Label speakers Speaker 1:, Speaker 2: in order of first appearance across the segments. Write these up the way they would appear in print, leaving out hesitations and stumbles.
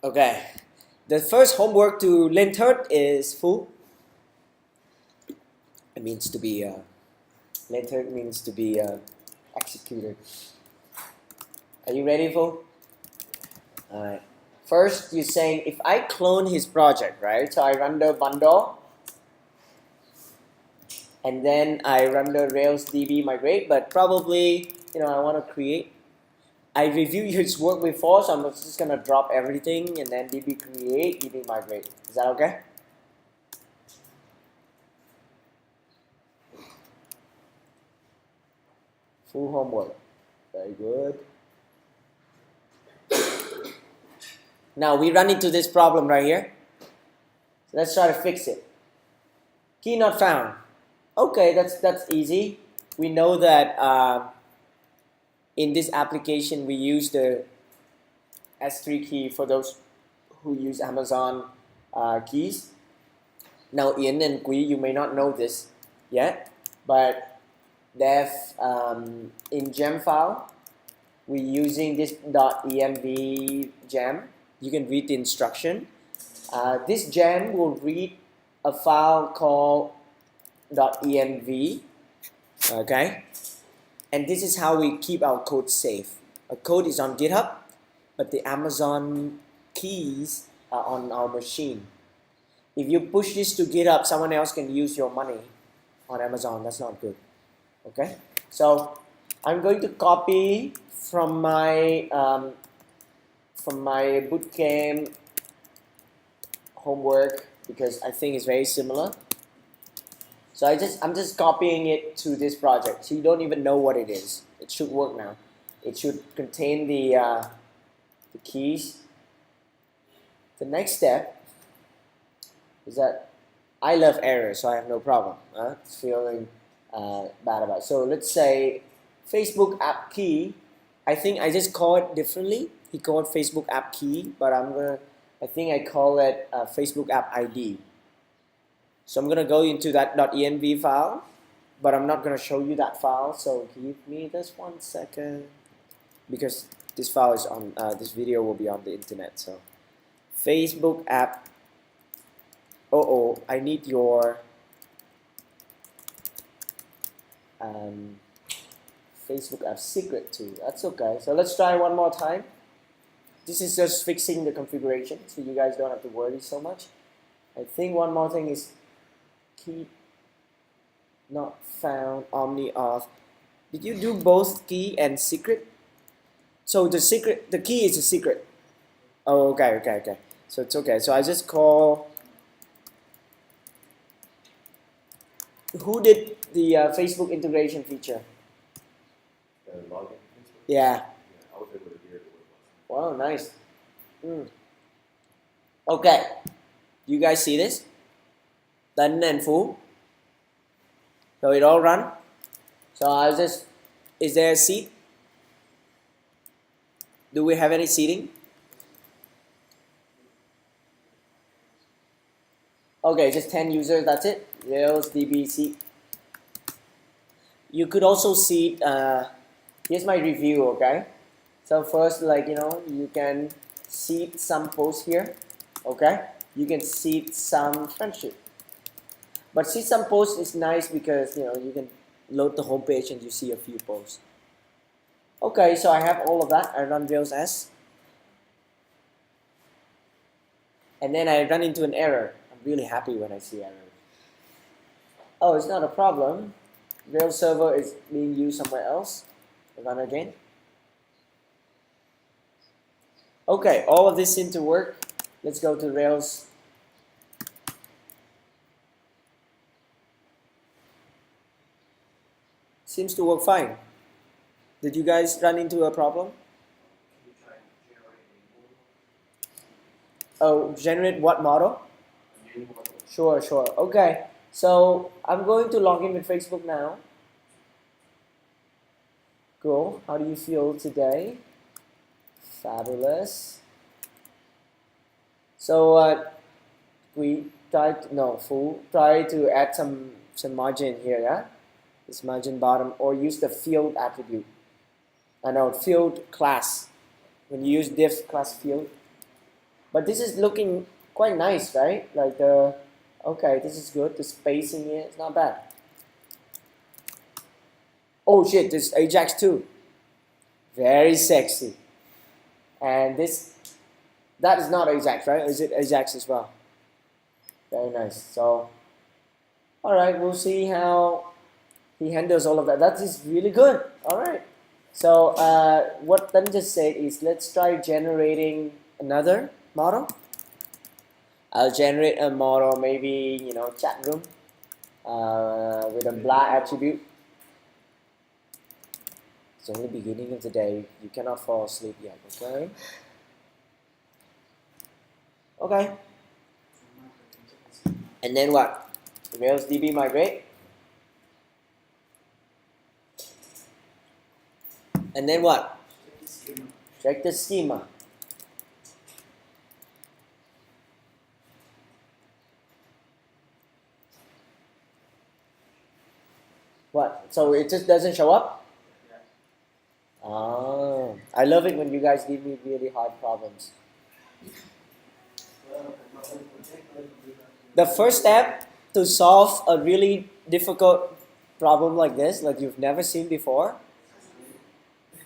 Speaker 1: Okay, the first homework to lên third is full. It means to be lên third means to be executed. Are you ready, Fu? Alright. First, you're saying if I clone his project, right? So I run the bundle, and then I run the Rails DB migrate. But probably, I want to create. I reviewed his work before, so I'm just gonna drop everything and then DB create, DB migrate. Is that okay? Full homework. Very good. Now we run into this problem right here. So let's try to fix it. Key not found. Okay, that's easy. We know that in this application we use the S3 key for those who use Amazon keys. Now Ian and Quý, you may not know this yet, but in gem file we're using this .env gem. You can read the instruction. This gem will read a file called .env, okay? And this is how we keep our code safe. Our code is on GitHub, but the Amazon keys are on our machine. If you push this to GitHub, someone else can use your money on Amazon. That's not good, okay? So I'm going to copy from my bootcamp homework because I think it's very similar. So I'm just copying it to this project. So you don't even know what it is. It should work now. It should contain the keys. The next step is that I love errors, so I have no problem feeling bad about it. So let's say Facebook app key. I think I just call it differently. He called Facebook app key, but I think I call it Facebook app ID. So I'm gonna go into that .env file, but I'm not gonna show you that file. So give me just 1 second, because this file is on this video will be on the internet. So Facebook app. I need your Facebook app secret too. That's okay. So let's try one more time. This is just fixing the configuration, so you guys don't have to worry so much. I think one more thing is key not found, omni auth. Did you do both key and secret? So the key is a secret. Oh, okay. So it's okay. So I just call. Who did the Facebook integration feature?
Speaker 2: Login.
Speaker 1: Yeah.
Speaker 2: I was able to hear it.
Speaker 1: Wow, nice. Okay. You guys see this? Tân and Phú. So it all run. So is there a seat? Do we have any seating? Okay, just 10 users, that's it. Rails DB seat. You could also seat, here's my review, okay? So first, you can seat some posts here, okay? You can seat some friendship. But seat some posts is nice because, you can load the home page and you see a few posts. Okay, so I have all of that. I run Rails S. And then I run into an error. I'm really happy when I see errors. Oh, it's not a problem. Rails server is being used somewhere else. Run again. Okay, all of this seemed to work. Let's go to Rails. Seems to work fine. Did you guys run into a problem? Oh, generate what model? Sure. Okay. So I'm going to log in with Facebook now. Cool. How do you feel today? Fabulous. So we try to add some margin here, yeah? This margin bottom, or use the field attribute. Field class. When you use div class field. But this is looking quite nice, right? Like okay, this is good. The spacing here is not bad. Oh shit, this Ajax too. Very sexy. And that is not Ajax, right? Or is it Ajax as well? Very nice. So, all right, we'll see how he handles all of that. That is really good. All right. So what Tan just said is let's try generating another model. I'll generate a model, maybe chat room with a blah attribute. It's only beginning of the day. You cannot fall asleep yet. Okay. Okay. And then what? Rails DB migrate. And then what? Check the schema. What? So it just doesn't show up? Oh, I love it when you guys give me really hard problems. The first step to solve a really difficult problem like this, like you've never seen before,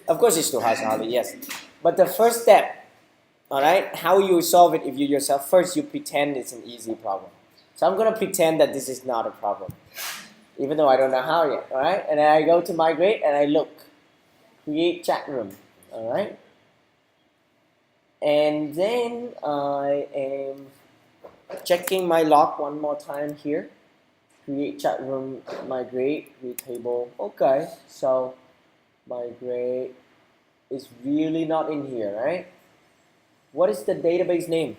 Speaker 1: of course it's too hard, Harley, yes. But the first step, all right, how you solve it if you yourself, first you pretend it's an easy problem. So I'm going to pretend that this is not a problem, even though I don't know how yet, all right? And then I go to migrate and I look, create chat room, all right? And then I am checking my log one more time here. Create chat room, migrate, create table. Okay, so migrate is really not in here, right? What is the database name?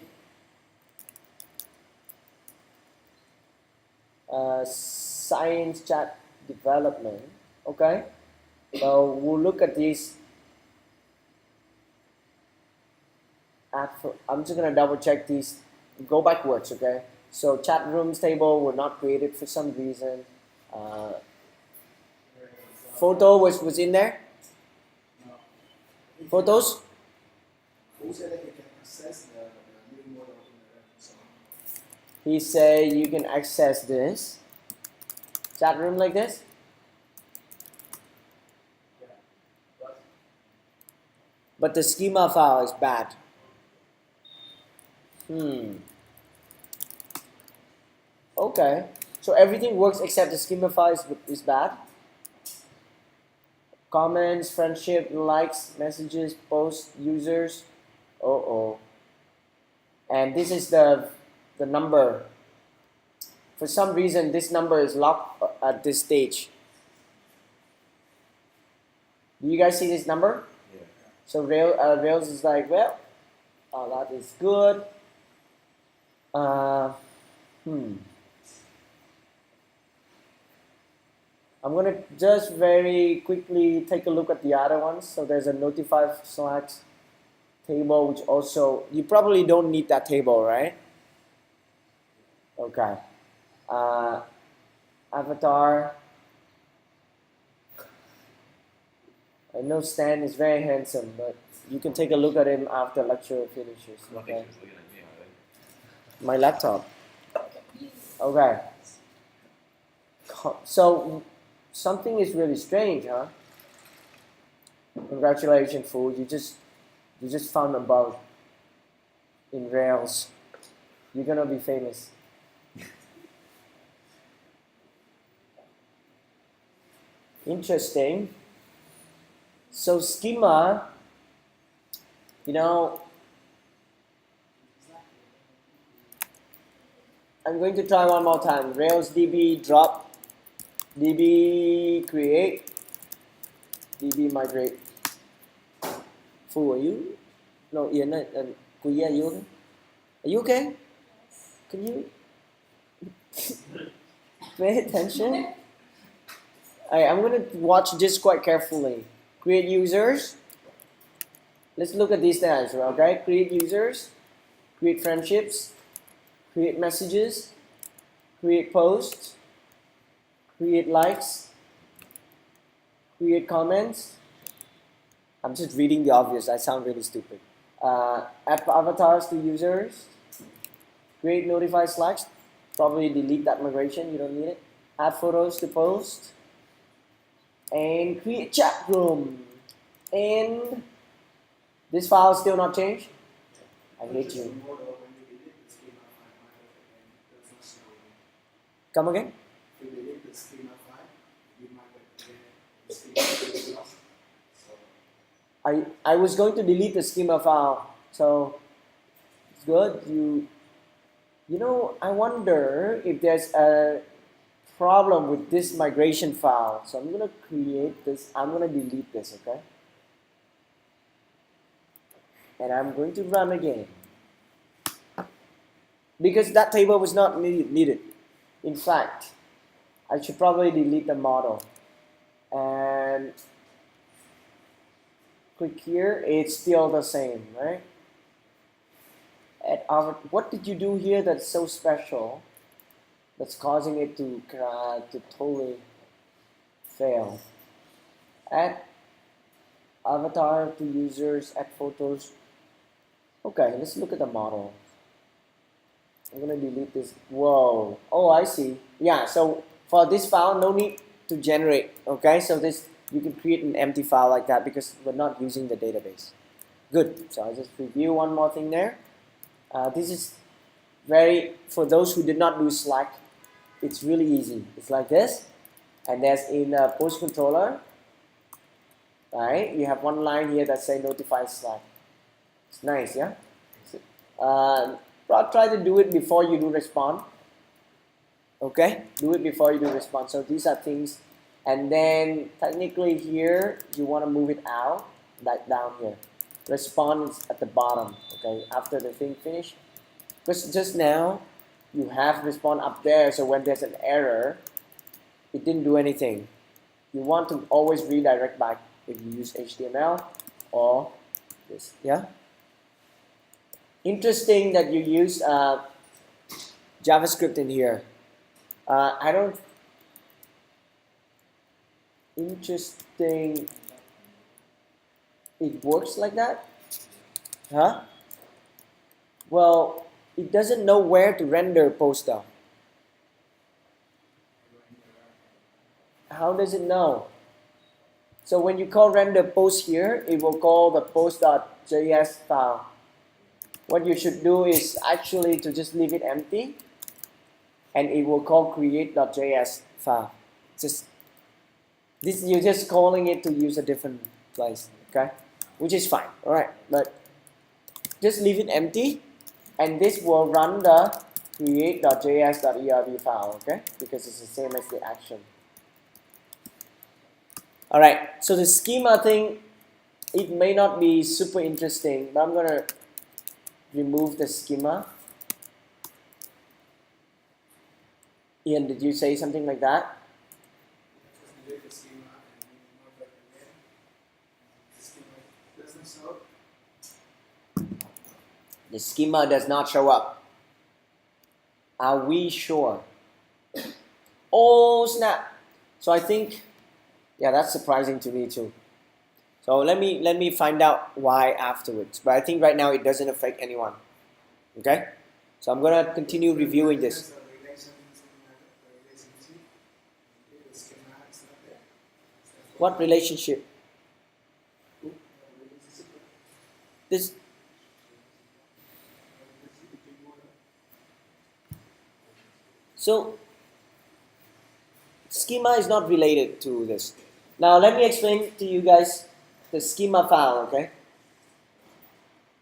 Speaker 1: Science chat development. Okay, so we'll look at these. I'm just gonna double check these. Go backwards, okay? So chat rooms table were not created for some reason. Photo was in there. Photos.
Speaker 3: Who said that you can access the living model in the reference?
Speaker 1: He said you can access this chat room like this.
Speaker 3: Yeah.
Speaker 1: But the schema file is bad. Okay. So everything works except the schema file is bad. Comments, friendship, likes, messages, posts, users. Oh. And this is the number. For some reason, this number is locked at this stage. Do you guys see this number?
Speaker 2: Yeah.
Speaker 1: So Rails is like, well, that is good. I'm gonna just very quickly take a look at the other ones. So there's a notify slacks table, which also, you probably don't need that table, right? Okay. Avatar. I know Stan is very handsome, but you can take a look at him after lecture finishes. Okay. My laptop. Okay. So something is really strange, huh? Congratulations, fool! You just found a bug in Rails. You're gonna be famous. Interesting. So schema, I'm going to try one more time. Rails DB drop, DB create, DB migrate. Fu, are you? No, Ian, Kuya, are you okay? Are you okay? Can you pay attention? I'm going to watch this quite carefully. Create users. Let's look at these things, okay? Create users, create friendships, create messages, create posts, create likes, create comments. I'm just reading the obvious. I sound really stupid. Add avatars to users, create notify slacks, probably delete that migration, you don't need it. Add photos to post, and create chat room. And this file still not changed. I hate you. Come again?
Speaker 3: If you delete the schema file, you might get the schema lost.
Speaker 1: I was going to delete the schema file, so it's good. You know, I wonder if there's a problem with this migration file. So I'm gonna create this. I'm gonna delete this, okay? And I'm going to run again because that table was not needed. In fact, I should probably delete the model and click here. It's still the same, right? What did you do here that's so special that's causing it to totally fail? Add avatar to users, add photos. Okay, let's look at the model. I'm gonna delete this. Whoa. Oh, I see. Yeah, so for this file, no need to generate. Okay, so this you can create an empty file like that because we're not using the database. Good. So I'll just review one more thing there. This is for those who did not do Slack, it's really easy. It's like this, and there's in a post controller, right? You have one line here that says notify Slack. It's nice, yeah? Try to do it before you do respond. Okay? Do it before you do respond. So these are things. And then technically here, you want to move it out, like down here. Respond is at the bottom, okay? After the thing finished. Because just now, you have respond up there. So when there's an error, it didn't do anything. You want to always redirect back if you use HTML or this, yeah? Interesting that you use JavaScript in here. Interesting. It works like that? Huh? Well, it doesn't know where to render post though. How does it know? So when you call render post here, it will call the post.js file. What you should do is actually to just leave it empty, and it will call create.js file. You're just calling it to use a different place, okay? Which is fine, all right? But just leave it empty, and this will run the create.js.erb file, okay? Because it's the same as the action. All right. So the schema thing, it may not be super interesting, but I'm gonna remove the schema. Ian, did you say something like that?
Speaker 3: Delete the schema and move it again. The schema doesn't show.
Speaker 1: The schema does not show up. Are we sure? Oh snap! So I think, yeah, that's surprising to me too. So let me find out why afterwards. But I think right now it doesn't affect anyone. Okay? So I'm gonna continue reviewing this. What relationship? This. So schema is not related to this. Now let me explain to you guys the schema file, okay?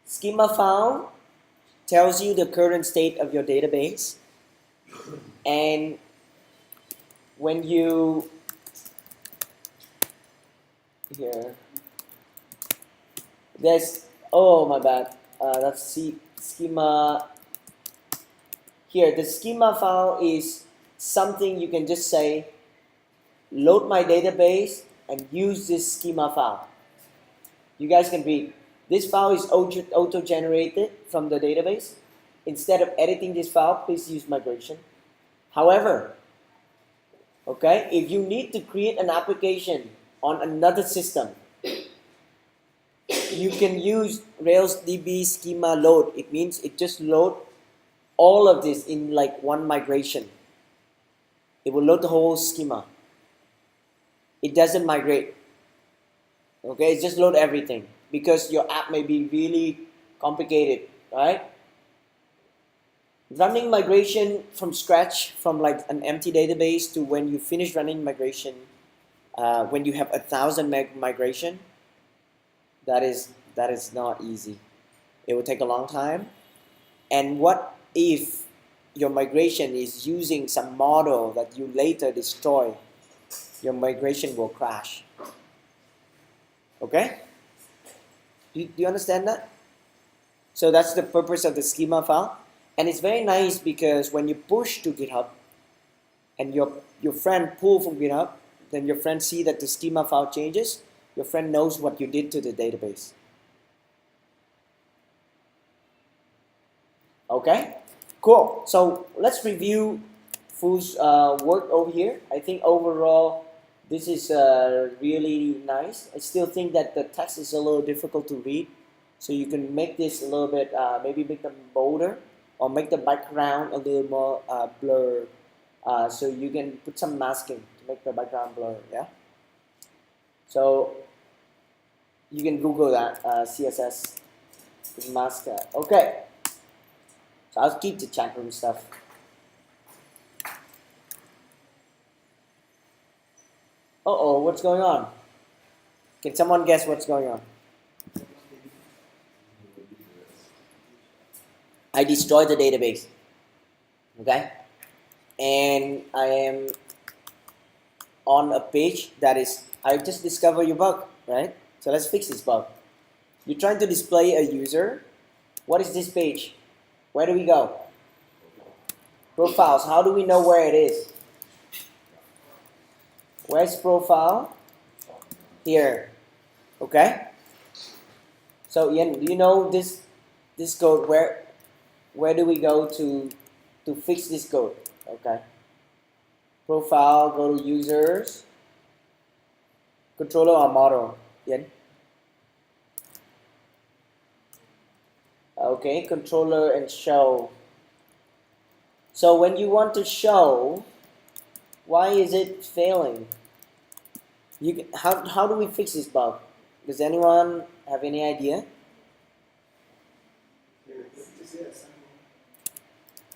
Speaker 1: Schema file tells you the current state of your database, and when you here, there's, oh my bad, that's schema. Here, the schema file is something you can just say, load my database and use this schema file. You guys can read. This file is auto-generated from the database. Instead of editing this file, please use migration. However, okay, if you need to create an application on another system, you can use Rails DB schema load. It means it just load all of this in like one migration. It will load the whole schema. It doesn't migrate. Okay, it just load everything because your app may be really complicated, right? Running migration from scratch, from like an empty database to when you finish running migration, when you have 1,000 meg migration, that is not easy. It will take a long time. And what if your migration is using some model that you later destroy? Your migration will crash. Okay? Do you understand that? So that's the purpose of the schema file. And it's very nice because when you push to GitHub and your friend pull from GitHub, then your friend see that the schema file changes, your friend knows what you did to the database. Okay, cool. So let's review Fu's work over here. I think overall this is really nice. I still think that the text is a little difficult to read. So you can make this a little bit, maybe make them bolder or make the background a little more blurred. So you can put some masking to make the background blur, yeah? So you can Google that, CSS mask that. Okay, so I'll keep the chat room stuff. Uh-oh, what's going on? Can someone guess what's going on? I destroyed the database, okay? And I am on a page that is, I just discovered your bug, right? So let's fix this bug. You're trying to display a user. What is this page? Where do we go? Profiles. How do we know where it is? Where's profile? Here. Okay? So Ian, do you know this code? Where do we go to fix this code? Okay. Profile, go to users, controller or model. Ian? Okay, controller and show. So when you want to show, why is it failing? How do we fix this bug? Does anyone have any idea?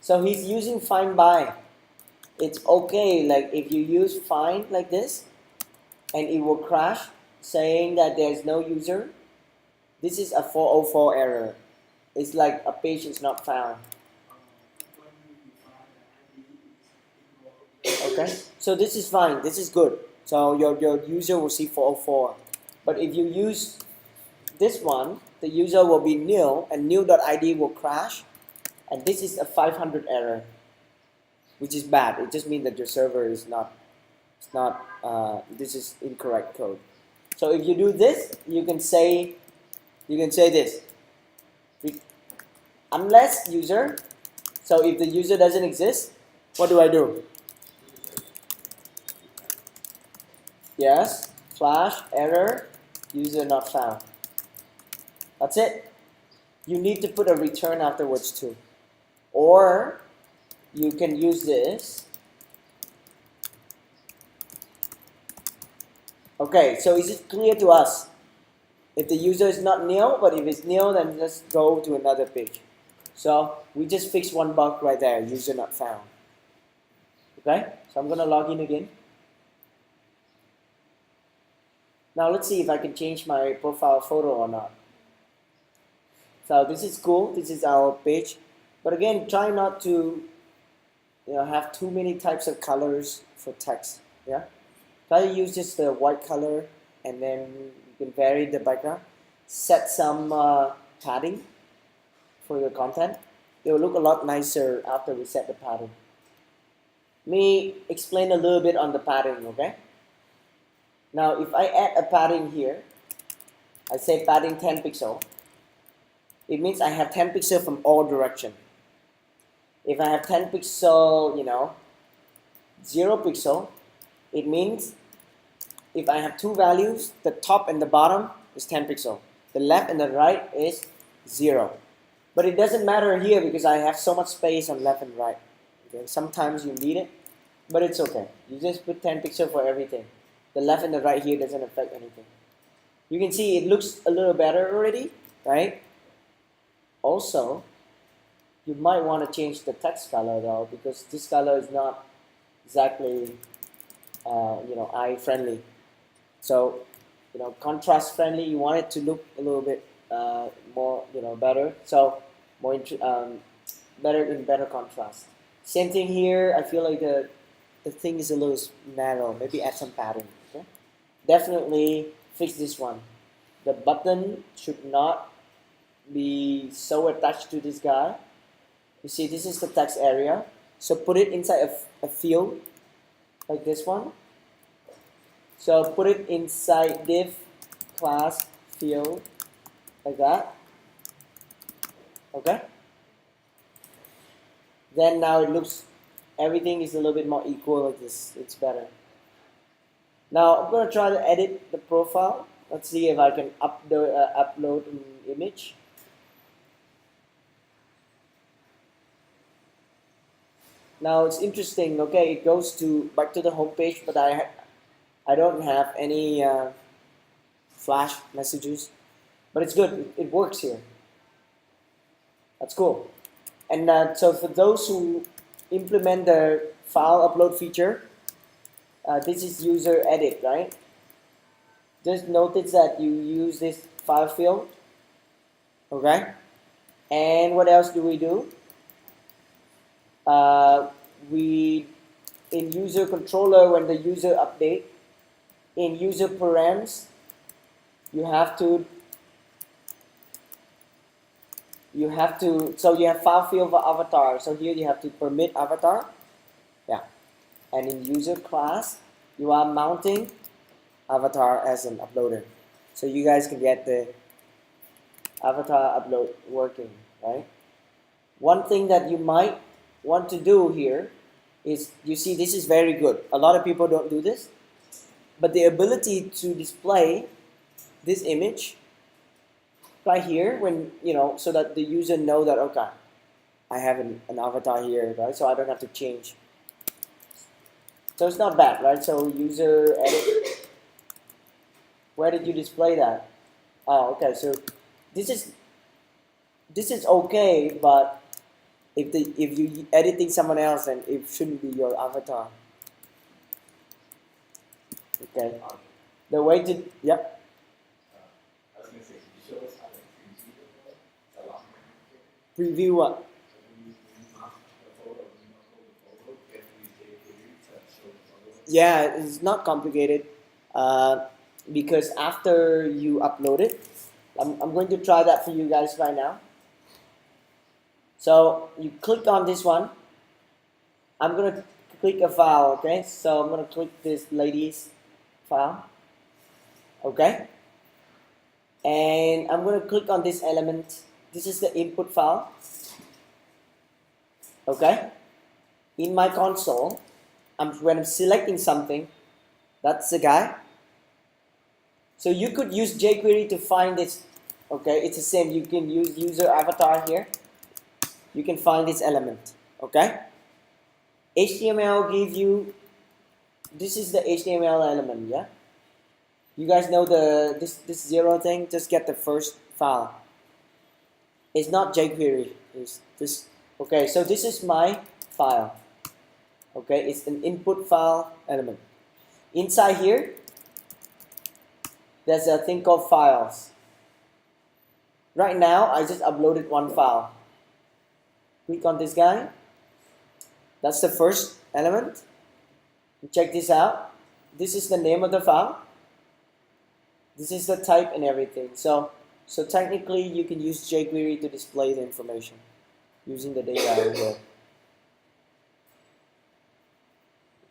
Speaker 1: So he's using find by. It's okay, like if you use find like this, and it will crash, saying that there's no user. This is a 404 error. It's like a page is not found. Okay, so this is fine. This is good. So your user will see 404. But if you use this one, the user will be nil, and nil.id will crash. And this is a 500 error, which is bad. It just means that your server is this is incorrect code. So if you do this, you can say this. Unless user, so if the user doesn't exist, what do I do? Yes, flash error, user not found. That's it. You need to put a return afterwards too. Or you can use this. Okay, so is it clear to us? If the user is not nil, but if it's nil, then just go to another page. So we just fixed one bug right there, user not found. Okay, so I'm gonna log in again. Now let's see if I can change my profile photo or not. So this is cool, this is our page. But again, try not to have too many types of colors for text. Yeah, try to use just the white color, and then you can vary the background. Set some padding for your content. It will look a lot nicer after we set the padding. Let me explain a little bit on the padding, okay? Now, if I add a padding here, I say padding 10 pixel. It means I have 10 pixel from all direction. If I have 10 pixel, 0 pixel, it means if I have two values, the top and the bottom is 10 pixel. The left and the right is 0. But it doesn't matter here because I have so much space on left and right. Okay? Sometimes you need it, but it's okay. You just put 10 pixels for everything. The left and the right here doesn't affect anything. You can see it looks a little better already, right? Also, you might want to change the text color though, because this color is not exactly eye friendly. So contrast friendly. You want it to look a little bit more better. So more better contrast. Same thing here. I feel like the thing is a little narrow. Maybe add some pattern. Okay? Definitely fix this one. The button should not be so attached to this guy. You see, this is the text area. So put it inside a field like this one. So put it inside div class field like that. Okay? Then now it looks, everything is a little bit more equal like this. It's better. Now I'm going to try to edit the profile. Let's see if I can upload an image. Now it's interesting. Okay, it goes back to the home page, but I don't have any flash messages, but it's good. It works here. That's cool. And so for those who implement the file upload feature, this is user edit, right? Just notice that you use this file field. Okay. And what else do? We in user controller, when the user update, in user params, you have to so you have file field for avatar. So here you have to permit avatar. Yeah. And in user class, you are mounting avatar as an uploader. So you guys can get the avatar upload working, right? One thing that you might want to do here is, you see, this is very good. A lot of people don't do this, but the ability to display this image right here, when so that the user know that, okay, I have an avatar here, right? So I don't have to change. So it's not bad, right? So user edit. Where did you display that? Oh, okay. So this is okay, but if you editing someone else, then it shouldn't be your avatar. Okay. The way to yep.
Speaker 2: I was going to say, can you show us how to preview the photo?
Speaker 1: Preview what? Yeah, it's not complicated because after you upload it, I'm going to try that for you guys right now. So you click on this one. I'm going to click a file, okay? So I'm going to click this lady's file, okay? And I'm going to click on this element. This is the input file, okay? In my console, when I'm selecting something, that's the guy. So you could use jQuery to find this, okay? It's the same. You can use user avatar here. You can find this element, okay? HTML gives you, this is the HTML element, yeah? You guys know this 0 thing? Just get the first file. It's not jQuery. It's this. Okay, so this is my file. Okay, it's an input file element. Inside here, there's a thing called files. Right now, I just uploaded one file. Click on this guy. That's the first element. Check this out. This is the name of the file. This is the type and everything. So technically, you can use jQuery to display the information using the data here.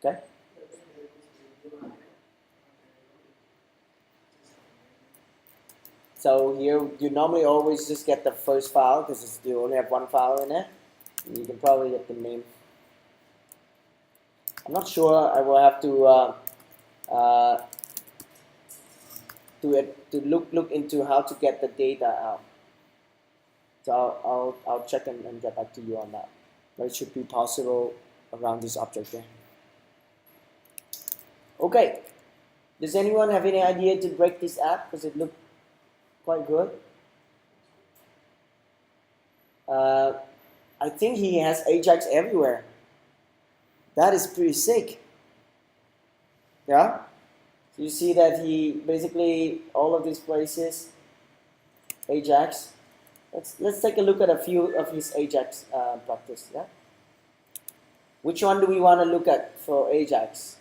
Speaker 1: Okay. So here, you normally always just get the first file because you only have one file in it. You can probably get the name. I'm not sure. I will have to to look into how to get the data out. So I'll check and get back to you on that. But it should be possible around this object there. Okay. Does anyone have any idea to break this app? Because it looked quite good. I think he has Ajax everywhere. That is pretty sick. Yeah? So you see that he basically all of these places Ajax. Let's take a look at a few of his Ajax practice. Yeah. Which one do we want to look at for Ajax?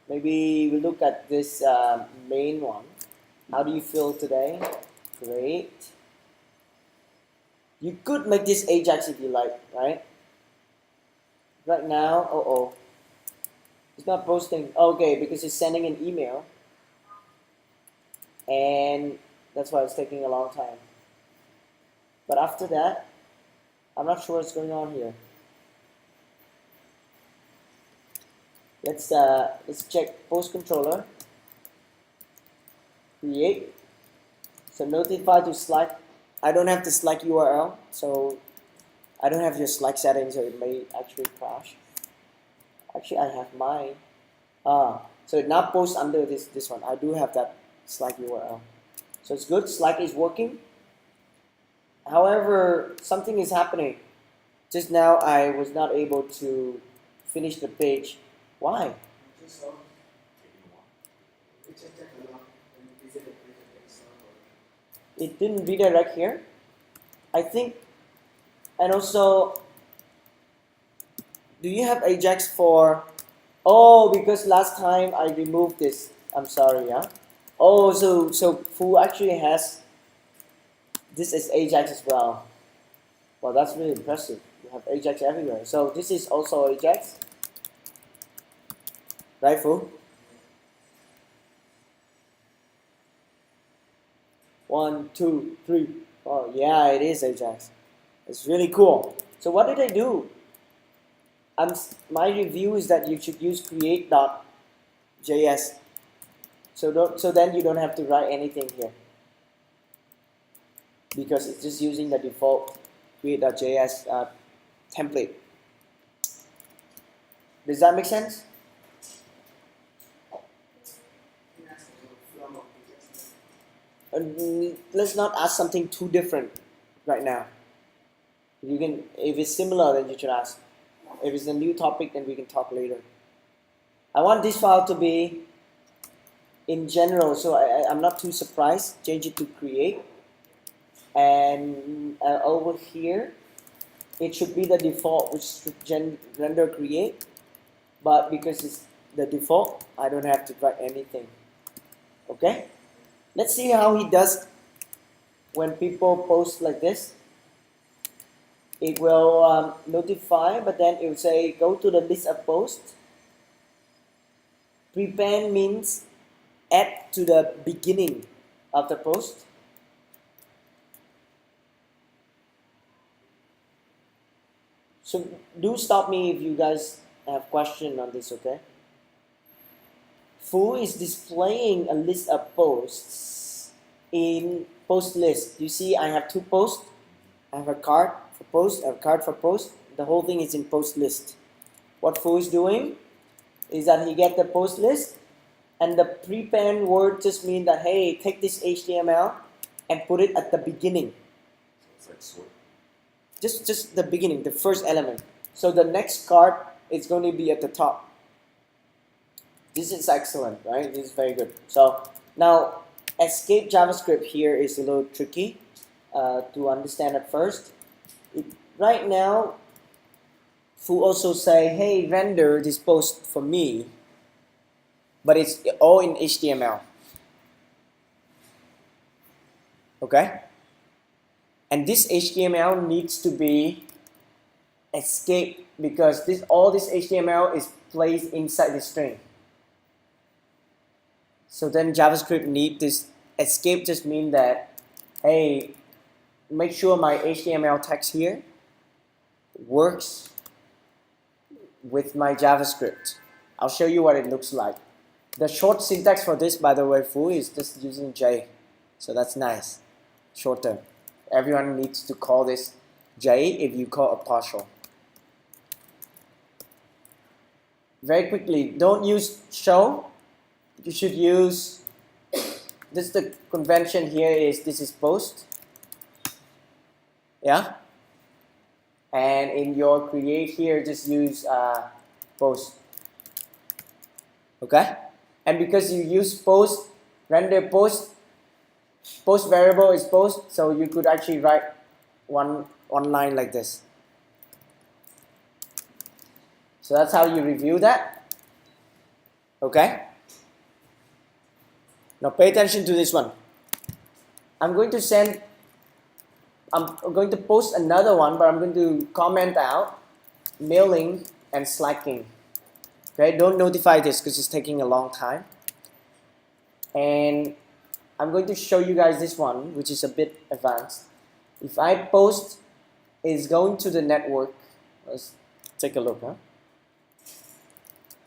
Speaker 1: Maybe we look at this main one. How do you feel today? Great. You could make this Ajax if you like, right? Right now, it's not posting. Okay, because it's sending an email, and that's why it's taking a long time. But after that, I'm not sure what's going on here. Let's check post controller. Create. So notify to Slack. I don't have the Slack URL, so I don't have your Slack settings, so it may actually crash. Actually, I have mine. So it now posts under this one. I do have that Slack URL. So it's good. Slack is working. However, something is happening. Just now, I was not able to finish the page. Why?
Speaker 3: Just so it just take a long and visit the page.
Speaker 1: It didn't redirect here. I think, and also, do you have Ajax for? Oh, because last time I removed this. I'm sorry, yeah. Oh, so Fu actually has this is Ajax as well. Well, that's really impressive. You have Ajax everywhere. So this is also Ajax, right, Fu? 1, 2, 3. Oh, yeah, it is Ajax. It's really cool. So what did I do? My review is that you should use create.js. So then you don't have to write anything here, because it's just using the default create.js template. Does that make sense? Let's not ask something too different right now. You can, if it's similar, then you should ask. If it's a new topic, then we can talk later. I want this file to be in general, so I'm not too surprised. Change it to create. And over here, it should be the default, which should render create. But because it's the default, I don't have to write anything. Okay? Let's see how he does when people post like this. It will notify, but then it will say go to the list of posts. Prepend means add to the beginning of the post. So do stop me if you guys have question on this, okay? Fu is displaying a list of posts in post list. You see I have two posts. I have a card for post, a card for post. The whole thing is in post list. What Fu is doing is that he get the post list, and the prepend word just mean that, hey, take this HTML and put it at the beginning.
Speaker 2: It's like sort.
Speaker 1: Just the beginning, the first element. So the next card is going to be at the top. This is excellent, right? This is very good. So now escape JavaScript here is a little tricky to understand at first. Right now, Fu also say, hey, render this post for me, but it's all in HTML. Okay? And this HTML needs to be escaped because all this HTML is placed inside the string. So then JavaScript need this escape just mean that, hey, make sure my HTML text here works with my JavaScript. I'll show you what it looks like. The short syntax for this, by the way, foo, is just using J. So that's nice. Short term. Everyone needs to call this J if you call a partial. Very quickly, don't use show. You should use, this the convention here is, this is post. Yeah? And in your create here, just use post. Okay? And because you use post, render post variable is post, so you could actually write one line like this. So that's how you review that. Okay? Now pay attention to this one. I'm going to post another one, but I'm going to comment out mailing and slacking. Okay, don't notify this because it's taking a long time. And I'm going to show you guys this one, which is a bit advanced. If I post is going to the network, let's take a look. Huh?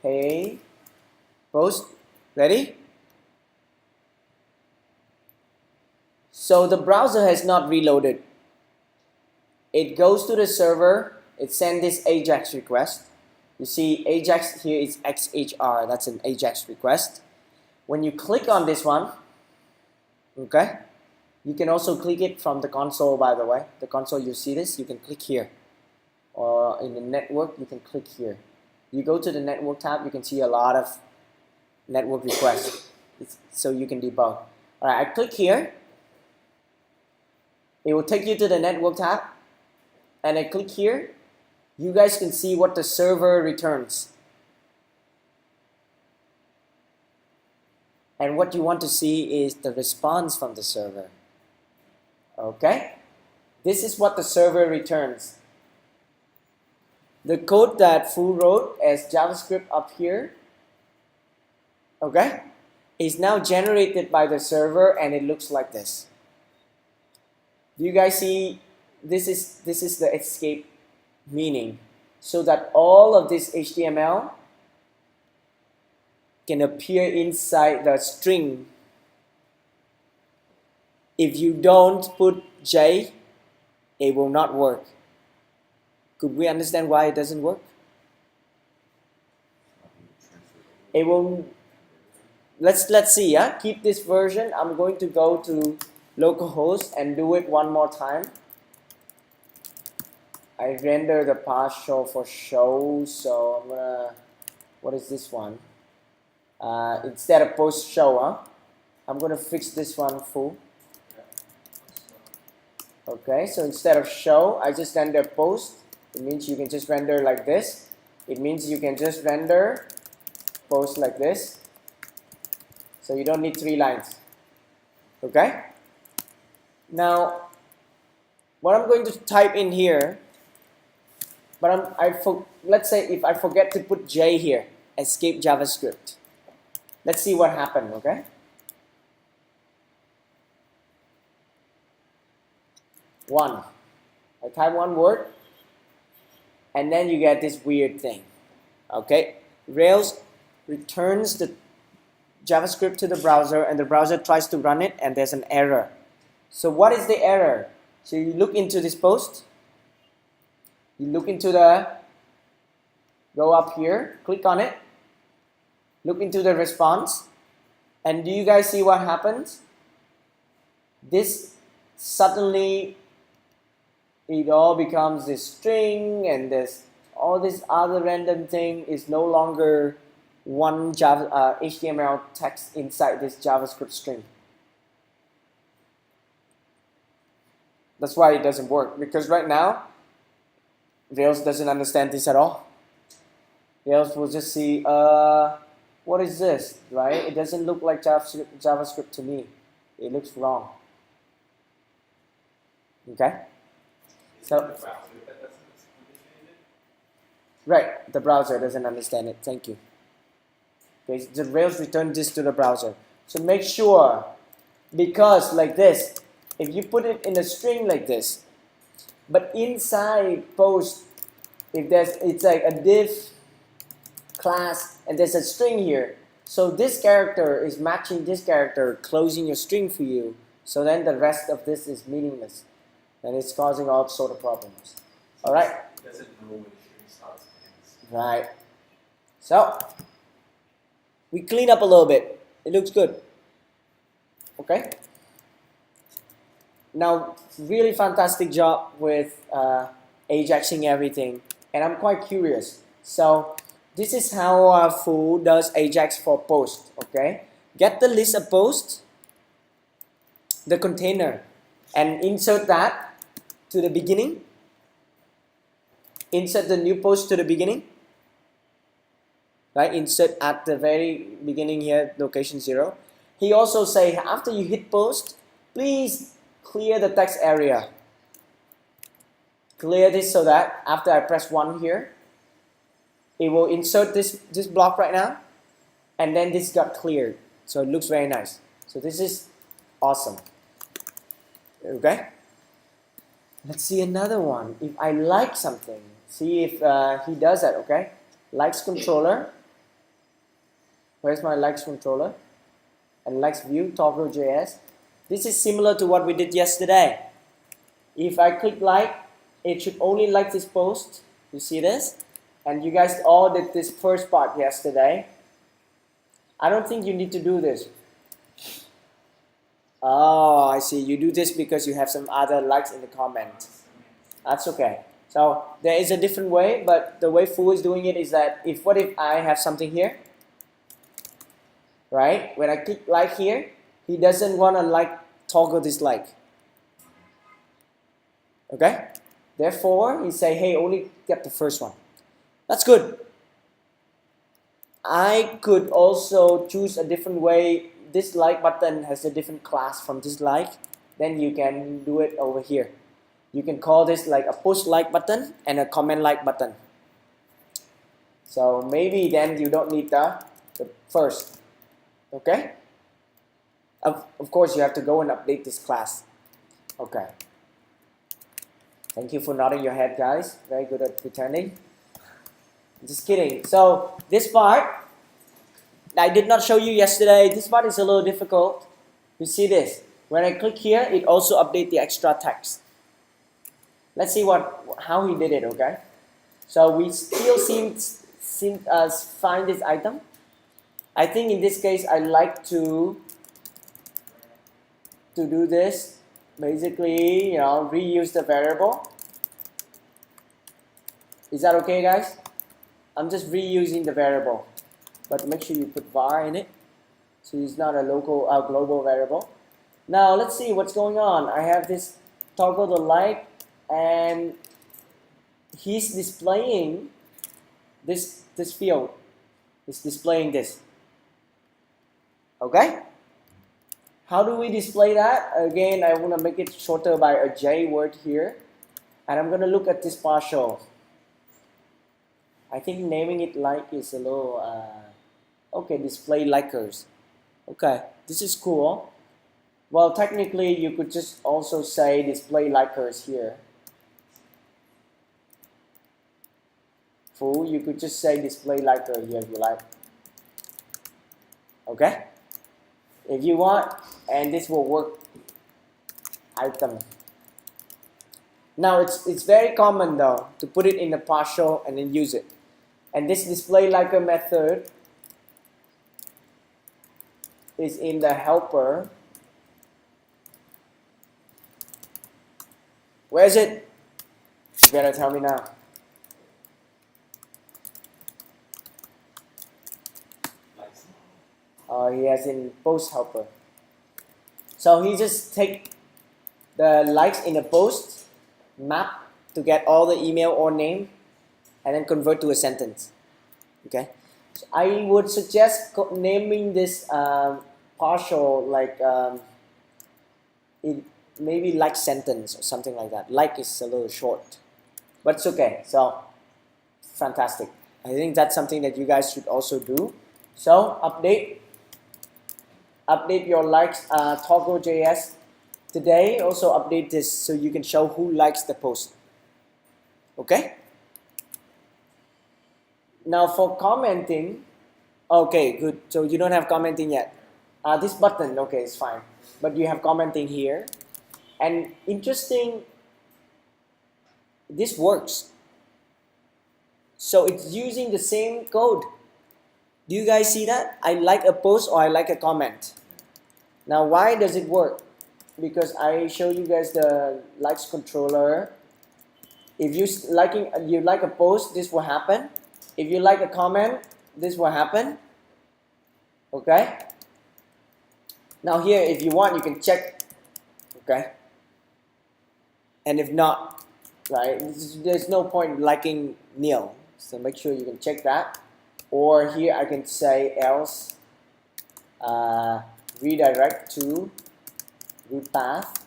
Speaker 1: Hey, post, ready? So the browser has not reloaded. It goes to the server, it sends this Ajax request. You see Ajax here is XHR, that's an Ajax request. When you click on this one, okay, you can also click it from the console, by the way. The console, you see this, you can click here. Or in the network, you can click here. You go to the network tab, you can see a lot of network requests. So you can debug. Alright, I click here. It will take you to the network tab. And I click here. You guys can see what the server returns. And what you want to see is the response from the server. Okay? This is what the server returns. The code that Fu wrote as JavaScript up here, okay, is now generated by the server, and it looks like this. Do you guys see? This is the escape meaning, so that all of this HTML can appear inside the string. If you don't put J, it will not work. Could we understand why it doesn't work? It will. Let's see. Yeah, keep this version. I'm going to go to localhost and do it one more time. I render the partial for show, so I'm gonna. What is this one? Instead of post show, huh? I'm gonna fix this one full. Okay, so instead of show, I just render post. It means you can just render like this. It means you can just render post like this. So you don't need 3 lines. Okay? Now, what I'm going to type in here, but let's say if I forget to put J here, escape JavaScript. Let's see what happened, okay? One. I type one word, and then you get this weird thing. Okay? Rails returns the JavaScript to the browser, and the browser tries to run it, and there's an error. So what is the error? So you look into this post. You look into go up here, click on it. Look into the response. And do you guys see what happens? This suddenly, it all becomes this string, and all this other random thing is no longer one HTML text inside this JavaScript string. That's why it doesn't work, because right now Rails doesn't understand this at all. Rails will just see, what is this, right? It doesn't look like JavaScript to me. It looks wrong. Okay? So, right, the browser doesn't understand it. Thank you. Okay, the Rails return this to the browser. So make sure, because like this, if you put it in a string like this, but inside post, if it's like a div class and there's a string here, So this character is matching this character, closing your string for you. So then the rest of this is meaningless. And it's causing all sort of problems. Alright?
Speaker 2: It doesn't know when the string starts and ends.
Speaker 1: Right. So, we clean up a little bit. It looks good. Okay? Now, really fantastic job with Ajaxing everything. And I'm quite curious. So, this is how Foo does Ajax for post. Okay? Get the list of posts, the container, and insert that to the beginning. Insert the new post to the beginning. Right? Insert at the very beginning here, location 0. He also say after you hit post, please clear the text area. Clear this so that after I press 1 here, it will insert this block right now, and then this got cleared. So it looks very nice. So this is awesome. Okay? Let's see another one. If I like something, see if he does that, okay? Likes controller. Where's my likes controller? And likes view, toggle.js. This is similar to what we did yesterday. If I click like, it should only like this post. You see this? And you guys all did this first part yesterday. I don't think you need to do this. Oh, I see. You do this because you have some other likes in the comment. That's okay. So there is a different way, but the way Foo is doing it is that what if I have something here? Right? When I click like here, he doesn't want to like toggle this like. Okay? Therefore, he say, hey, only get the first one. That's good. I could also choose a different way. This like button has a different class from this like. Then you can do it over here. You can call this like a push like button and a comment like button. So maybe then you don't need the first. Okay? Of course, you have to go and update this class. Okay. Thank you for nodding your head, guys. Very good at pretending. Just kidding. So this part, I did not show you yesterday. This part is a little difficult. You see this. When I click here, it also updates the extra text. Let's see how he did it, okay? So we still find this item. I think in this case, I like to do this. Basically, reuse the variable. Is that okay, guys? I'm just reusing the variable, but make sure you put var in it, so it's not a global variable. Now let's see what's going on. I have this toggle the like, and he's displaying this field. It's displaying this. Okay? How do we display that? Again, I want to make it shorter by a J word here, and I'm going to look at this partial. I think naming it like is a little, okay, display likers. Okay, this is cool. Well, technically, you could just also say display likers here. Foo, you could just say display liker here if you like. Okay? If you want, and this will work. Item. Now, it's very common though to put it in the partial and then use it. And this display liker method is in the helper. Where is it? You better tell me now. He has in post helper. So he just take the likes in a post, map to get all the email or name, and then convert to a sentence. Okay. So I would suggest naming this partial like maybe like sentence or something like that. Like is a little short, but it's okay. So fantastic. I think that's something that you guys should also do. So update your likes toggle.js today. Also update this so you can show who likes the post. Okay. Now for commenting, Okay, good. So you don't have commenting yet. This button, okay, it's fine. But you have commenting here. And interesting, this works. So it's using the same code. Do you guys see that? I like a post or I like a comment. Now why does it work? Because I show you guys the likes controller. If you like a post, this will happen. If you like a comment, this will happen. Okay? Now here, if you want, you can check. Okay? And if not, right, there's no point liking nil. So make sure you can check that. Or here I can say else redirect to root path.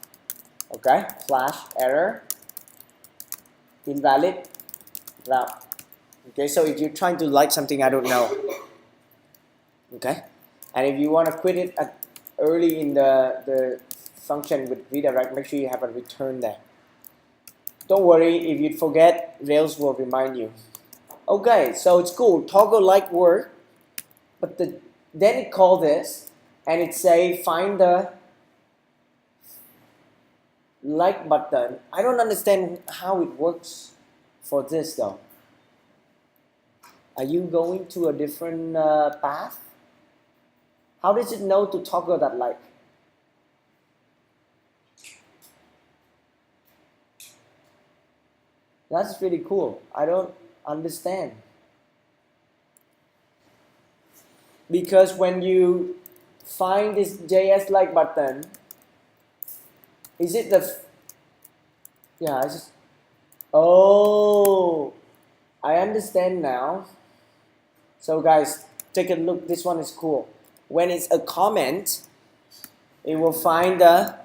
Speaker 1: Okay? Flash error. Invalid route. Okay, so if you're trying to like something I don't know. Okay? And if you want to quit it early in the function with redirect, make sure you have a return there. Don't worry, if you forget, Rails will remind you. Okay, so it's cool. Toggle like work, but then it call this and it say find the like button. I don't understand how it works for this though. Are you going to a different path? How does it know to toggle that like? That's really cool. I don't understand. Because when you find this JS like button, is it yeah, it's just, oh, I understand now. So guys, take a look, this one is cool. When it's a comment, it will find the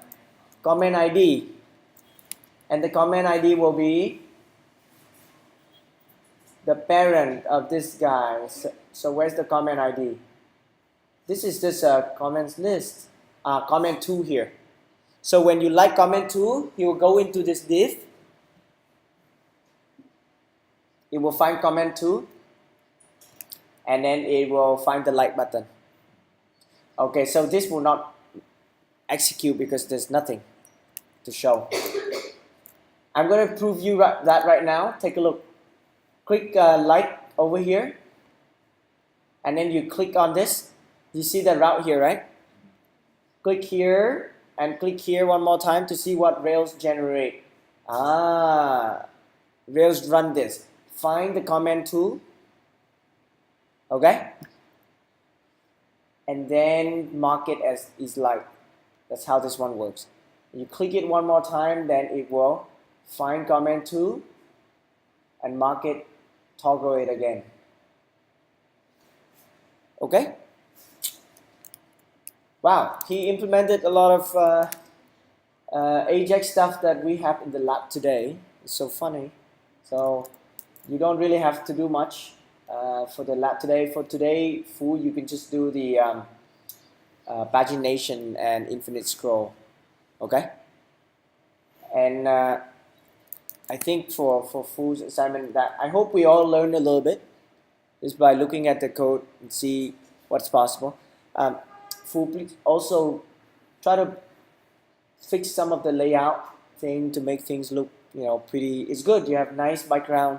Speaker 1: comment ID. And the comment ID will be the parent of this guy. So where's the comment ID? This is just a comments list. Comment 2 here. So when you like comment 2, you will go into this div. It will find comment 2. And then it will find the like button. Okay, so this will not execute because there's nothing to show. I'm going to prove you that right now. Take a look. Click like over here. And then you click on this. You see the route here, right? Click here and click here one more time to see what Rails generate. Rails run this. Find the comment tool. Okay? And then mark it as is like. That's how this one works. You click it one more time, then it will find comment tool and mark it, toggle it again. Okay? Wow, he implemented a lot of Ajax stuff that we have in the lab today. It's so funny. So you don't really have to do much for the lab today. For today, full, you can just do the pagination and infinite scroll. Okay? And I think for full assignment that I hope we all learned a little bit just by looking at the code and see what's possible. Full, please also try to fix some of the layout thing to make things look, pretty. It's good. You have nice background,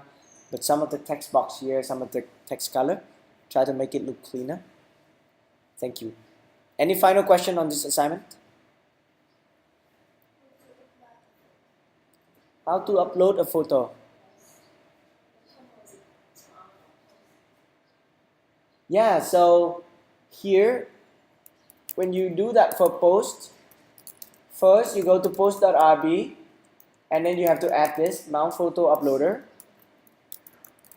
Speaker 1: but some of the text box here, some of the text color, try to make it look cleaner. Thank you. Any final question on this assignment? How to upload a photo? Yeah, so here, when you do that for post, first you go to post.rb and then you have to add this mount photo uploader.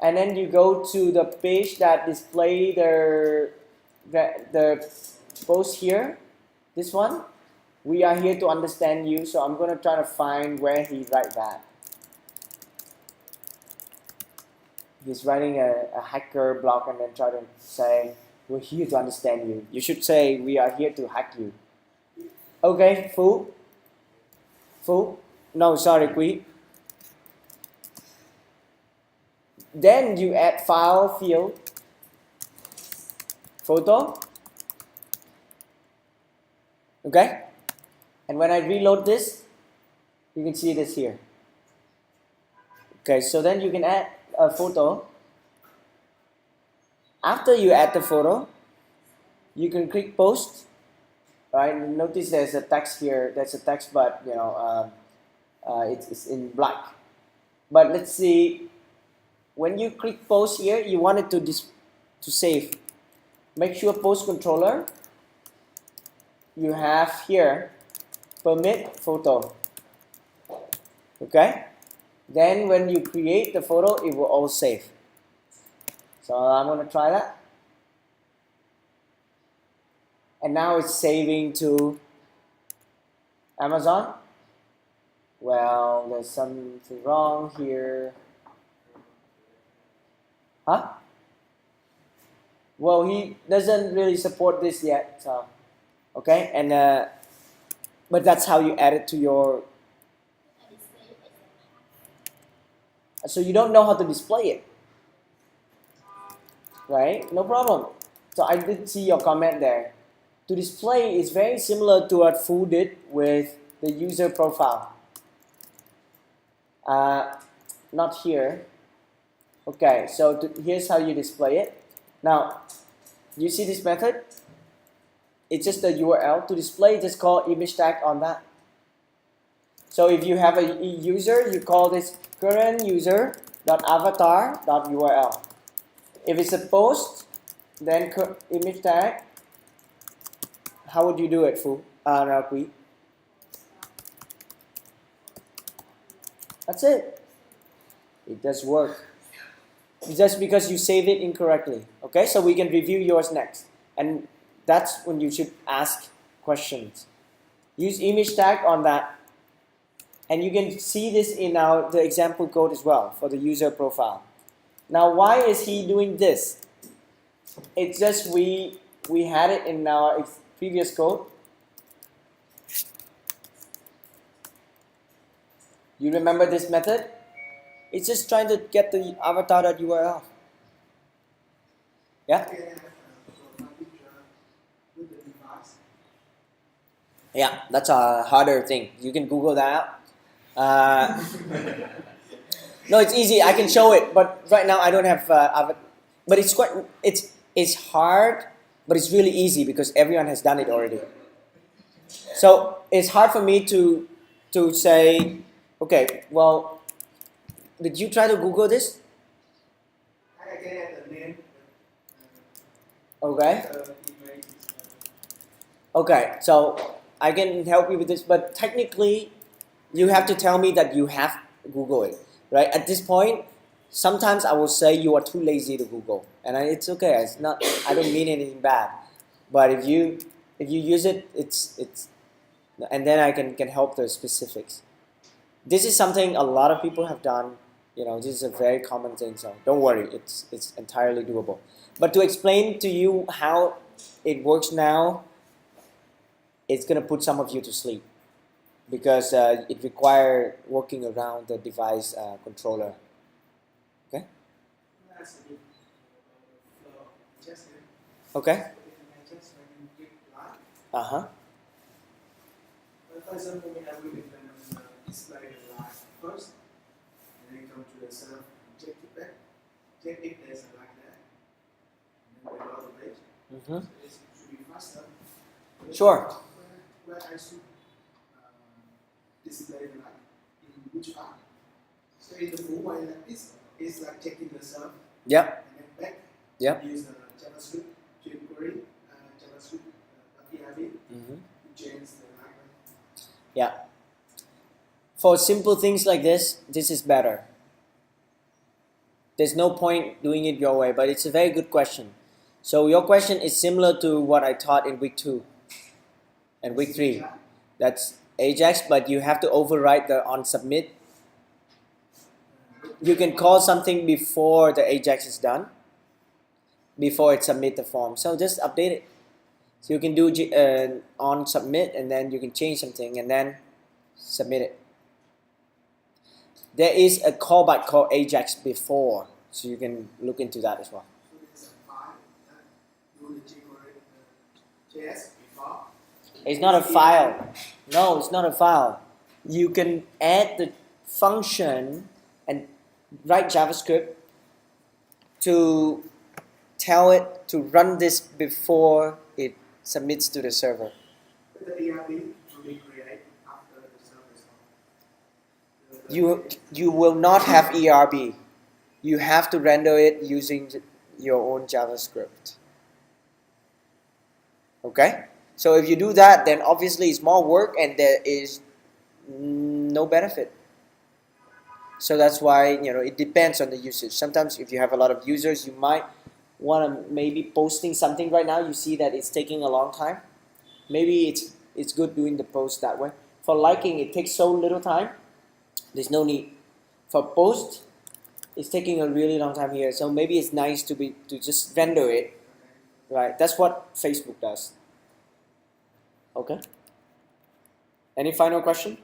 Speaker 1: And then you go to the page that display the post here, this one. We are here to understand you, so I'm going to try to find where he write that. He's writing a hacker blog and then try to say, we're here to understand you. You should say, we are here to hack you. Okay, Fu. No, sorry, Quý. Then you add file field. photo. Okay, and when I reload this, you can see this here. Okay, so then you can add a photo. After you add the photo, you can click post. Right? Notice there's a text here. There's a text, but it's in black. But let's see. When you click post here, you want it to save. Make sure post controller. You have here permit photo. Okay. Then when you create the photo, it will all save. So I'm going to try that. And now it's saving to Amazon. Well, there's something wrong here. Huh? Well, he doesn't really support this yet. So, okay, and but that's how you add it to your. So you don't know how to display it, right? No problem. So I did see your comment there. To display is very similar to what Fu did with the user profile. Not here. Okay, so here's how you display it. Now, you see this method? It's just the URL. To display, just call image tag on that. So if you have a user, you call this current user.avatar.url. If it's a post, then image tag. How would you do it, Fu? Rakui? That's it. It does work. It's just because you save it incorrectly. Okay, so we can review yours next. And that's when you should ask questions. Use image tag on that. And you can see this in the example code as well for the user profile. Now, why is he doing this? It's just we had it in our previous code. You remember this method? It's just trying to get the avatar.url. Yeah? Yeah, that's a harder thing. You can Google that out. No, it's easy. I can show it, but right now I don't have avatar. But it's hard, but it's really easy because everyone has done it already. So it's hard for me to say, okay, well, did you try to Google this?
Speaker 3: I can add the name.
Speaker 1: Okay. Okay, so I can help you with this, but technically, you have to tell me that you have Google it, right? At this point, sometimes I will say you are too lazy to Google, and it's okay. It's not. I don't mean anything bad, but if you use it, it's and then I can help the specifics. This is something a lot of people have done. This is a very common thing, so don't worry. It's entirely doable. But to explain to you how it works now, it's gonna put some of you to sleep because it requires working around the device controller. Okay. Okay.
Speaker 3: For example, we have display the line first, and then come to the center, check it back, check if there's a line there, and then we go to the page. So it should be faster.
Speaker 1: Sure.
Speaker 3: Where I should display the line in which part. So in the full way like this, it's like checking the self.
Speaker 1: Yep.
Speaker 3: And then back.
Speaker 1: Yep.
Speaker 3: Use the JavaScript jQuery, JavaScript BR1 to change the line.
Speaker 1: Yeah. For simple things like this is better. There's no point doing it your way, but it's a very good question. So your question is similar to what I taught in week 2 and week 3. That's Ajax, but you have to override the on submit. You can call something before the Ajax is done, before it submit the form. So just update it. So you can do on submit, and then you can change something and then submit it. There is a callback called Ajax before, so you can look into that as well.
Speaker 3: So there's a file that do the JS before.
Speaker 1: It's not a file. No, it's not a file. You can add the function and write JavaScript to tell it to run this before it submits to the server.
Speaker 3: But the ERB will be created after the server is on.
Speaker 1: You will not have ERB. You have to render it using your own JavaScript. Okay? So if you do that, then obviously it's more work and there is no benefit. So that's why, it depends on the usage. Sometimes if you have a lot of users, you might want to maybe posting something right now, you see that it's taking a long time. Maybe it's good doing the post that way. For liking, it takes so little time. There's no need. For post, it's taking a really long time here. So maybe it's nice to just render it. Right? That's what Facebook does. Okay? Any final question?